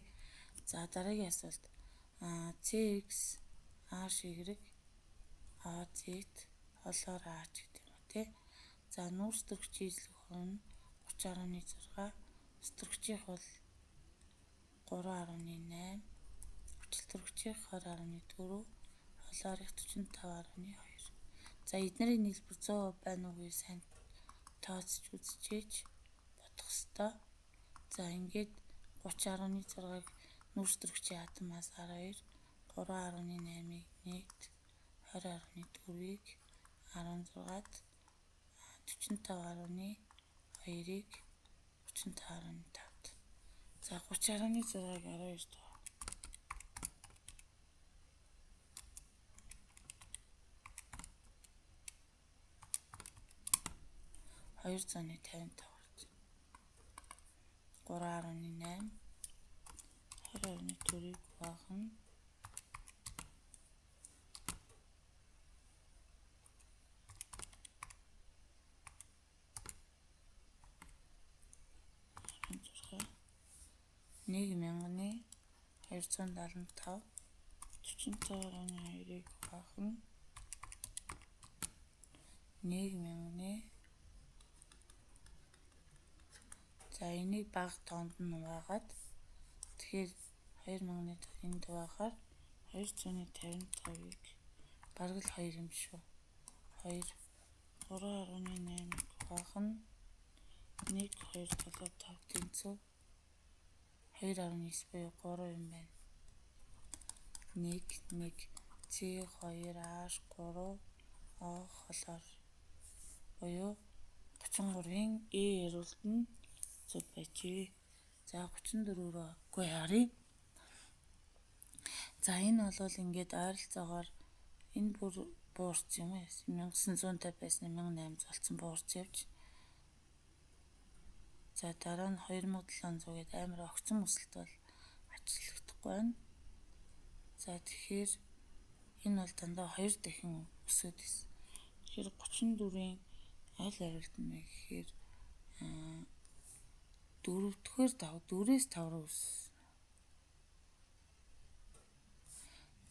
За дараагийн асуулт CX HY OZ холоор H гэдэг юм тий. За нүүрс төрөгчийн эзлэх хувь нь 30.6, строгчийн бол 3.8, хүчил төрөгчийн 20.4, холоорын 45.2. За эднэрийн нийлбэр 100% байна уугүй сайн тооцож үзчихээж бодох ёстой. За ингээд 30.6-ыг нүүрс төрөгчийн атомаас 12, 3.8-ыг 1-т, 20.4-ийг 16-д, 45.2-ыг 35.5-д. За 30.6-ыг 12-д 255 гарч 3.8 20.4-ийг хуваахна 1000-ны 275 45.2-ыг хуваахна 1000-ны. За энийг бага тоонд нь хуваагаад тэгэхээр 2000-ны энд хуваахаар 255-ыг бараг л 2 юм шүү. 2 3.8-ыг хуваахна 1 2 7 5 тэнцүү 2.9 буюу 3 юм байна. 1 C2H3 O холоор буюу 33-ын E хариулт нь зөв байжээ. За 34 рүү харъя. За энэ бол ингээд ойролцоогоор энэ бүр буурч юм ээ. 1950 байсан 1800 болсон буурч явж. За дараа нь 2700 гээд амар огцон өсөлт бол ажиглагдахгүй байна. За тэгэхээр энэ бол дандаа 2 дахин өсөд байсан. Тэгэхээр 34-ийн аль хариулт нь вэ гэхээр 4-р 4-ээс 5 руу өссөн.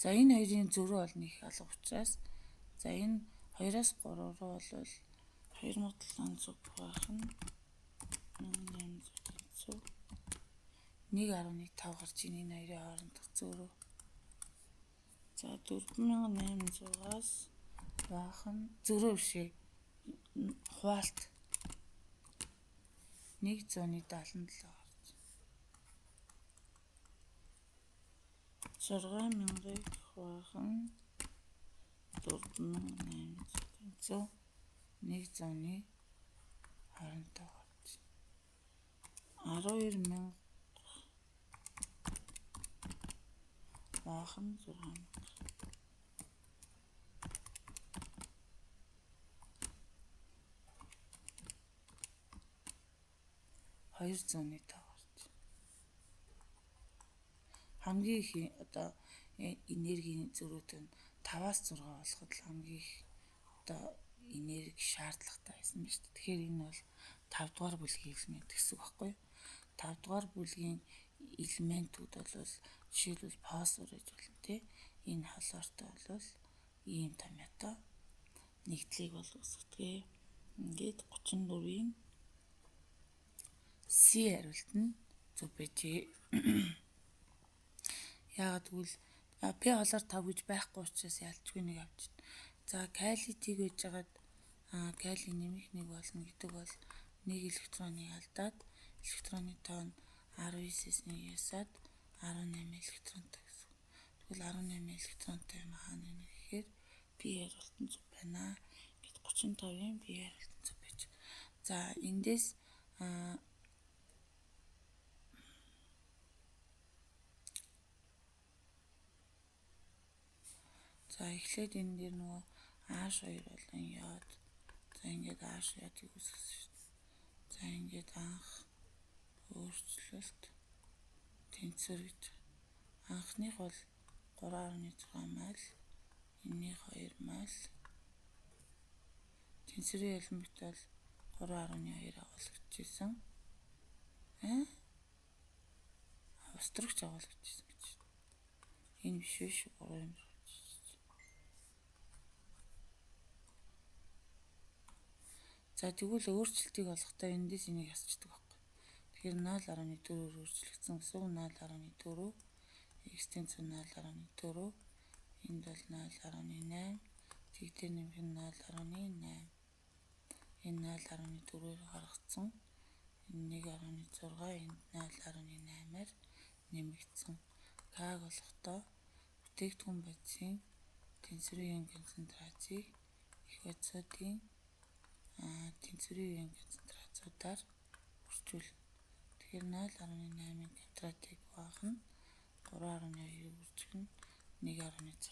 За энэ хоёрын зөрүү бол нэг алга учраас за энэ 2-аас 3 руу бол 2700 байх нь 1800 1.5 гарч ийн энэ хоёрын хоорондох зөрүү. За 4800-аас баах нь зөрүү бишээ хуваалт 177 гарч 6000-ыг хуваах нь 4800 100-ны хоорондоо гарч 12000 баах нь 6000 200-ны тав гарч хамгийн их одоо энергийн зөрүүт нь 5-аас 6 болоход л хамгийн их одоо энерги шаардлагатай байсан байна шүү дээ. Тэгэхээр энэ бол 5 дугаар бүлгийн элемент гэсэн үг байхгүй юу? 5 дугаар бүлгийн элементүүд бол Жишээлбэл фосфор гэж болно тий. Энэ хлортой бол ийм томьёотой нэгдлийг бол үүсгэдэг. Ингээд 34-ийн C хариулт нь зөв байжээ. Яагаад гэвэл P холоор 5 гэж байхгүй учраас ялчгүй нэг авчихна. За калитийг байж хагаад кали нэмэх нэг болно гэдэг бол 1 электроныг алдаад электроны тоо нь 19-с 1 ясаад 18 электронтой гэсэн. Тэгвэл 18 электронтой юм хаана нэ гэхээр P хариулт нь зөв байна. Гэт 35-ийн P хариулт нь зөв байж. За эндээс за эхлээд энэ дээр нөгөө H2 болон йод. За ингээд H йодыг үүсгэсэн шүү дээ. За ингээд анх өөрчлөлт тэнцвэр гэж. Анхных бол 3.6 мал, энэний 2 мал. Тэнцвэрийн элемент бол 3.2 агуулгажсэн. Устрагч агуулгажсэн гэж. Энэ биш биш 3 юм. За тэгвэл өөрчлөлтийг олохдоо эндээс энийг асчдаг байхгүй. Тэгэхээр 0.4-өөр өөрчлөгдсөн гэсэн 0.4 x тэнцвэр 0.4 энд бол 0.8 тэгтэр нэмэх нь 0.8 энэ 0.4-ээр гаргацсан энэ 1.6 энд 0.8-аар нэмэгдсэн. К-г болохдоо бүтээгдэхүүн бодисын тэнцвэрийн концентрацийг их бодисуудын тэнцвэрийн концентрацуудаар үржүүлнэ. Тэгэхээр 0.8-ийн концентрацийг баах нь 3.2-ыг үржих нь 1.6.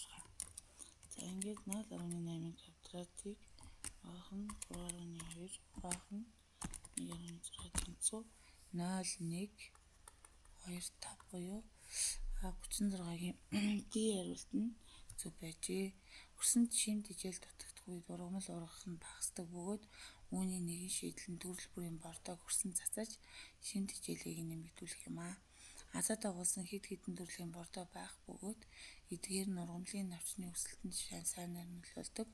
За ингээд 0.8-ийн концентрацийг баах нь 3.2 баах нь 1.6 тэнцүү 0.1 2.5 буюу 36-гийн D хариулт нь зөв байжээ. Өрсөнд шимт хичээл дутагдах үед ургамал ургах нь багасдаг бөгөөд үүний нэгэн шийдэл нь төрөл бүрийн бордоог өрсөнд цацаж шимт хичээлийг нэмэгдүүлэх юм аа. Азот агуулсан хэд хэдэн төрлийн бордоо байх бөгөөд эдгээр нь ургамлын навчны өсөлтөнд сайнаар нөлөөлдөг.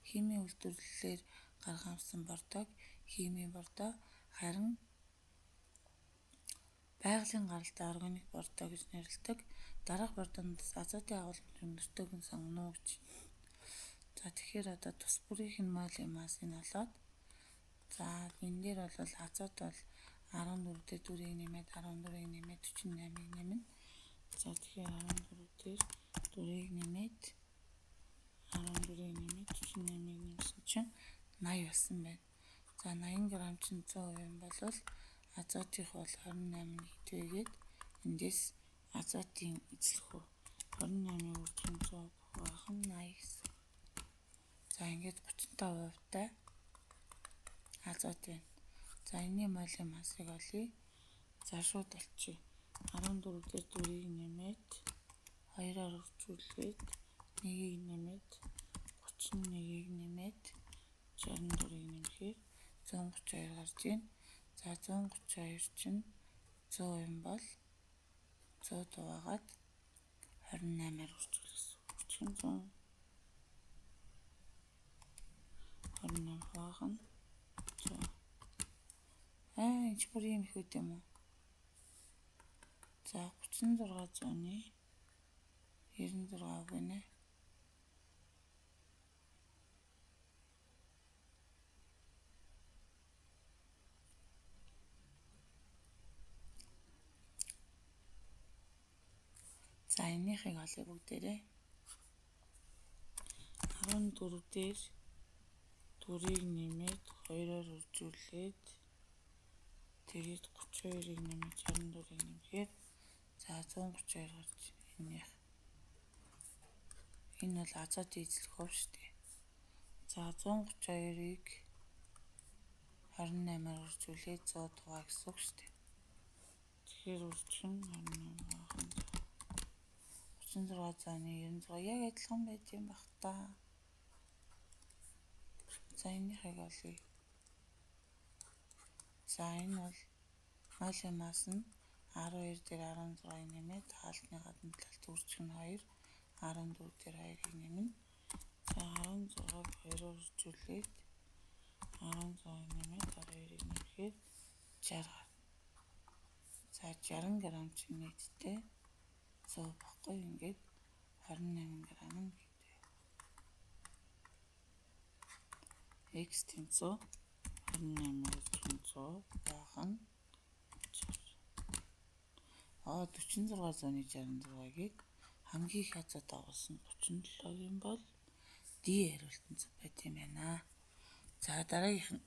Химийн үйлдвэрлэлээр гаргамжсан бордоог химийн бордоо харин байгалийн гаралтай органик бордоо гэж нэрлэдэг. Дараах бордоноос азотын агуулмж өндөртэйг нь сонгоно гэж. За тэгэхээр одоо тус бүрийнх нь молийн массыг олоод за энэ дээр бол азот бол 14 дээр дүрийг нэмээд 14-ийг нэмээд 48-ыг нэмнэ. За тэгэхээр 14 дээр дүрийг нэмээд 14-ийг нэмээд 48-ыг нэмсэн чинь 80 болсон байна. За 80 грамм чинь 100% юм бол азотынх бол 28 нэгдвэгээд эндээс азотын эзлэх 28-ыг үржих 100 байх нь 80 гэсэн. За ингээд 35%-тай азот байна. За энэний молийн массыг олъё. За шууд олчих. 14 дээр дүрийг нэмээд 2-оор үржүүлээд 1-ийг нэмээд 31-ийг нэмээд 64-ийг нэмэхээр 132 гарч ийн. За 132 чинь 100 юм бол 100 дуугаад 28-аар үржүүлсэн. Үржих нь 128 байх нь 100. Энд бүр юм их үт юм уу? За 3600-ны 96 гэнэ. За энийхийг олъё бүгдээрээ. 14 дээр дүрийг нэмээд 2-оор үржүүлээд тэгээд 32-ыг нэмээд 64-ыг нэмэхээр за 132 гарч энийх. Энэ бол азотын эзлэх хөв шүү дээ. За 132-ыг 28-аар үржүүлээд 100 дугаа гэсэн үг шүү дээ. Тэгэхээр үржих нь 28 байх нь 3600-ны 96 яг адилхан байж юм бах та. За энийхийг олъё. За энэ бол молийн масс нь 12 дээр 16-ыг нэмээд хаалтны гадна талд үржих нь 2. 14 дээр 2-ыг нэмнэ. За 16-г 2-оор үржүүлээд 16-ыг нэмээд 12-ыг нэмэхээр 60 гарна. За 60 грамм чинь нийтдээ 100 баггүй, ингээд 28 грамм нь гэдэг. X тэнцүү 28-100 байх нь 4666-ыг хамгийн их хязгаар дагуулсан 37-гийн бол D хариултан зөв байт юм байна. За дараагийнх нь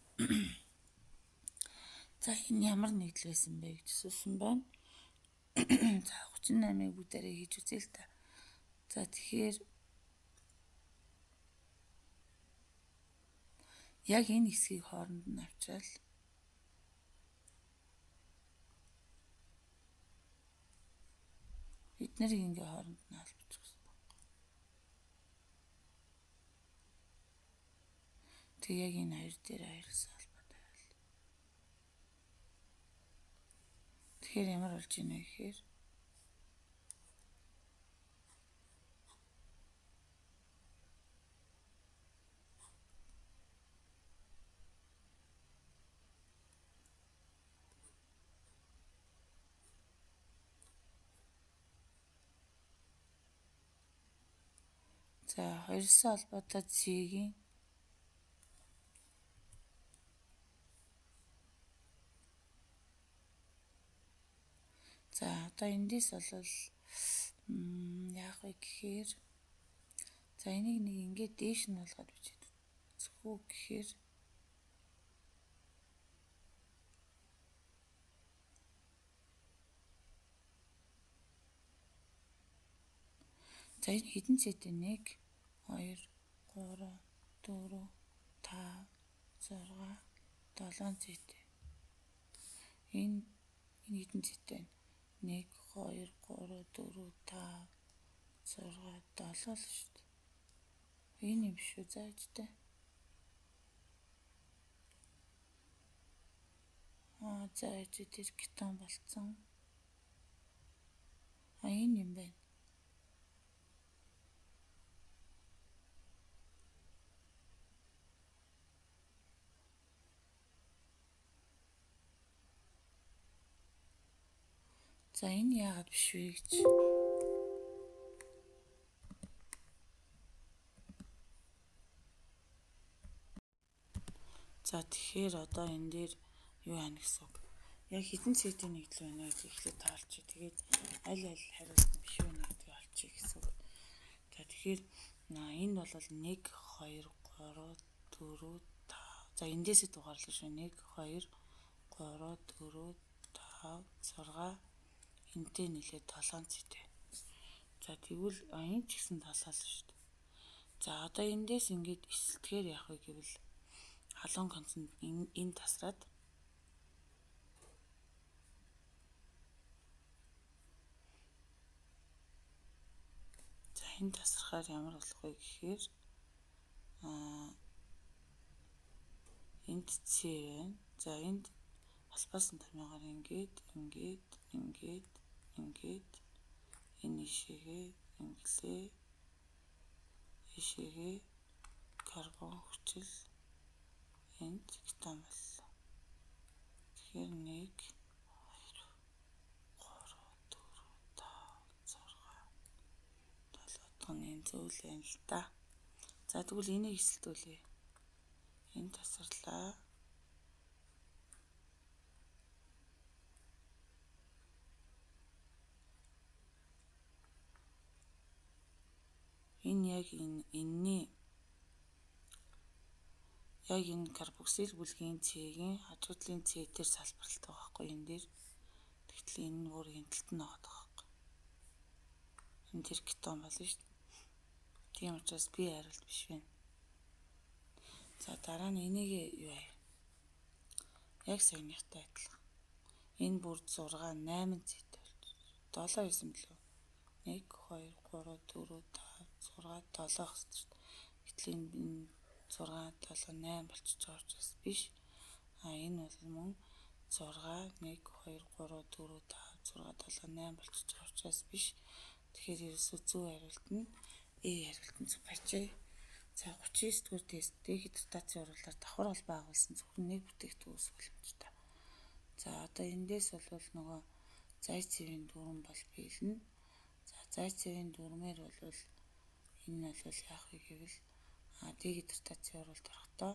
за энэ ямар нэгдэл байсан бэ гэж асуусан байна. За 38-ыг бүгдээрээ хийж үзье л та. За тэгэхээр яг энэ хэсгийг хооронд нь авчрал бид нарыг ингээ хооронд нь албачих гэсэн. Тэг яг энэ хоёр дээр хоёрсан холбоотой байл. Тэгэхээр ямар болж ийнэ гэхээр за хоёрсан холбоотой C-ийн за одоо эндээс бол яах вэ гэхээр за энийг нэг ингээд дээш нь болгоод бичээд зөвхөө гэхээр за энэ хэдэн цэтэй 1 2 3 4 5 6 7 цэтэй. Энэ хэдэн цэтэй 1 2 3 4 5 6 7 л шүү дээ. Энэ юм шүү заажтай. Зааж тэр кетон болцсон. Энэ юм байна. За энэ яагаад биш вэ гэж. За тэгэхээр одоо энэ дээр юу яана гэсэн үг. Яг хэдэн цэдийн нэгдэл байна гэж ихлээр тоолчих. Тэгээд аль хариулт нь биш вэ гэдгийг олчих гэсэн үг. За тэгэхээр энэ бол 1 2 3 4 5. За эндээсээ дугаарлаа шүү. 1 2 3 4 5 6 энтэй нэлээд 7 цэтэй. За тэгвэл энэ ч гэсэн 7 л шүү дээ. За одоо эндээс ингээд эсэлтгэхээр яах вэ гэвэл халуун концент энэ тасраад за энэ тасрахаар ямар болох вэ гэхээр энд C байна. За энд албаасан томьёогоор ингээд энэ ишээгээ инглээ ишээгээ карбон хүчил энд кетон боллоо. Тэгэхээр 1 2 3 4 5 6 7 дахь нь зөв л юм л та. За тэгвэл энийг эсэлтүүлье. Энэ тасарлаа. Энэ яг энэний яг энэ карбоксил бүлгийн цэгийн хажуудлын C дээр салбаралтай байхгүй энэ дээр. Тэгтэл энэ нь бүр хяналтанд нь байгаа байхгүй. Энэ тэр кетон болно шүү дээ. Тийм учраас B хариулт биш байна. За дараа нь энийг юу вэ? Яг саяныхтай адилхан. Энэ бүр 6 8 цэтэй болж 7 байсан билүү? 1 2 3 4 5 6 7 гэсэн шүү дээ. Гэтэл энэ 6 7 8 болчихж байгаа учраас биш. Энэ бол мөн 6 1 2 3 4 6 7 8 болчихж байгаа учраас биш. Тэгэхээр ерөөсөө зөв хариулт нь A хариулт нь зөв байжээ. За 39 дугаар тест дегидратацийн уралдаар давхар холбоо агуулсан зөвхөн нэг бүтээгдэхүүн үүсэх боломжтой. За одоо эндээс бол нөгөө зайцевийн дүрм бол биелнэ. За зайцевийн дүрмээр бол энэ бол яах вэ гэвэл дегидратацийн уралд орохдоо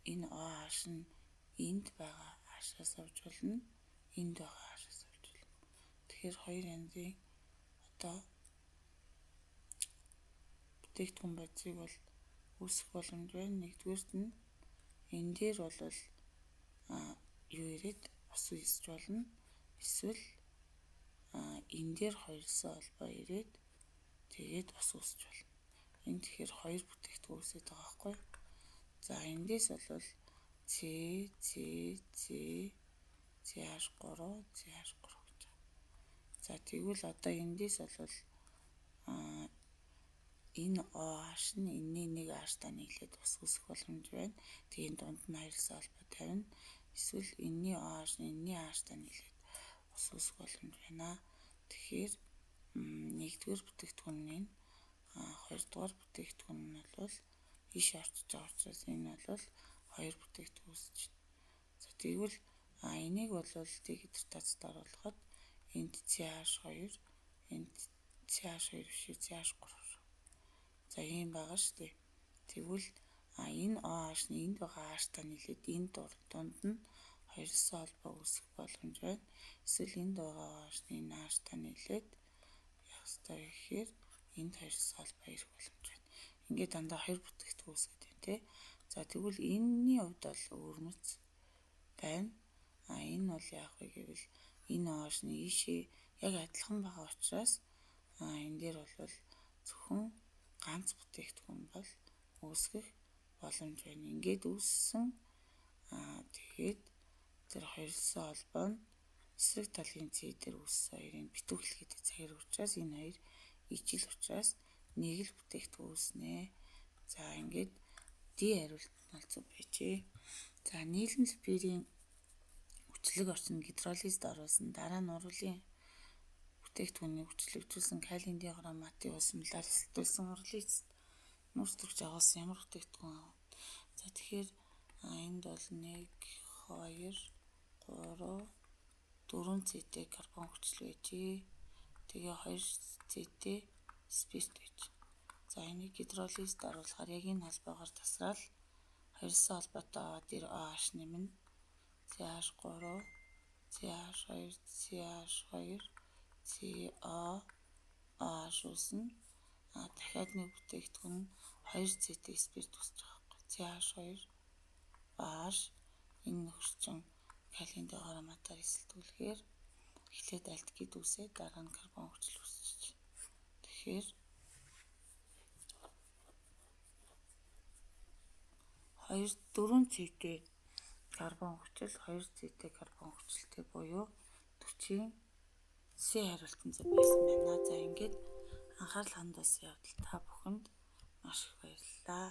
энэ OH нь энд байгаа H-аас авч болно. Энд байгаа H-аас авч болно. Тэгэхээр хоёр янзын одоо бүтээгдэхүүн бодисыг бол үүсэх боломж байна. Нэгдүгээрт нь энэ дээр бол юу ирээд ус үүсэж болно. Эсвэл энэ дээр хоёрсоо холбоо ирээд тэгээд ус үүсэж болно. Энэ тэгэхээр хоёр бүтээгдэхүүн үүсэж байгаа байхгүй. За эндээс бол CH3 CH3 гэж. За тэгвэл одоо эндээс бол энэ OH нь энэний нэг H-таа нийлээд ус үүсэх боломж байна. Тэгээд дунд нь хоёрсоо холбоо тавина. Эсвэл энэний OH нь энэний H-таа нийлээд ус үүсэх боломж байна. Тэгэхээр нэгдүгээр бүтээгдэхүүн нь хоёрдугаар бүтээгдэхүүн нь бол иш орчиж байгаа учраас энэ бол хоёр бүтээгдэхүүн үүсэж байна. За тэгвэл энийг бол дегидратацид оруулахад энд CH2 энд CH2 биш CH3. За ийм байгаа шүү дээ. Тэгвэл энэ OH нь энд байгаа H-таа нийлээд энэ дунд нь хоёрсоо холбоо үүсэх боломж байна. Эсвэл энд байгаа OH нь энэ H-таа нийлээд яах ёстой вэ гэхээр энд хоёрсоо холбоо ирэх боломж байна. Ингээд дандаа хоёр бүтээгдэхүүн үүсгээд байна тий. За тэгвэл энэний хувьд бол өвөрмөц байна. Энэ бол яах вэ гэвэл энэ OH нь ийшээ яг адилхан байгаа учраас энэ дээр бол зөвхөн ганц бүтээгдэхүүн бол үүсгэх боломж байна. Ингээд үүссэн тэгээд тэр хоёрсоо холбоо нь эсрэг талын C дээр үүссэн хоёрын битүүрэл гэдэг цагаар учраас энэ хоёр ижил учраас нэг л бүтээгдэхүүн үүснэ. За ингээд D хариулт нь бол зөв байжээ. За нийлэн липидийн хүчлэг орчинд гидролизд оруулсан дараа нь урлын бүтээгдэхүүнийг хүчлэгжүүлсэн калиен дихроматыг усмалаар эсэлтүүлсэн урлын эцэст нүүрс төрж агуулсан ямар бүтээгдэхүүн аа. За тэгэхээр энд бол 1 2 3 4 цэтэй карбон хүчил байжээ. Тэгээ 2 цэтэй спирт байж. За энийг гидролизд оруулахаар яг энэ холбоогоор тасрал хоёрсоо холбоотой дээр OH нэмнэ. CH3 CH2 CH2 COOH үүснэ. Дахиад нэг бүтээгдэхүүн 2 цэтэй спирт үүсэж байгаа байхгүй. CH2 OH энэ нөхөрчин калиен дихроматаар эсэлтүүлэхээр эхлээд альдегид үүсээд дараа нь карбон хүчил үүсэж. Тэгэхээр 4 цэтэй карбон хүчил 2 цэтэй карбон хүчилтэй буюу 40 С хариултан зөв байсан байна. За ингээд анхаарал хандуулсан явдал та бүхэнд маш их баярлалаа.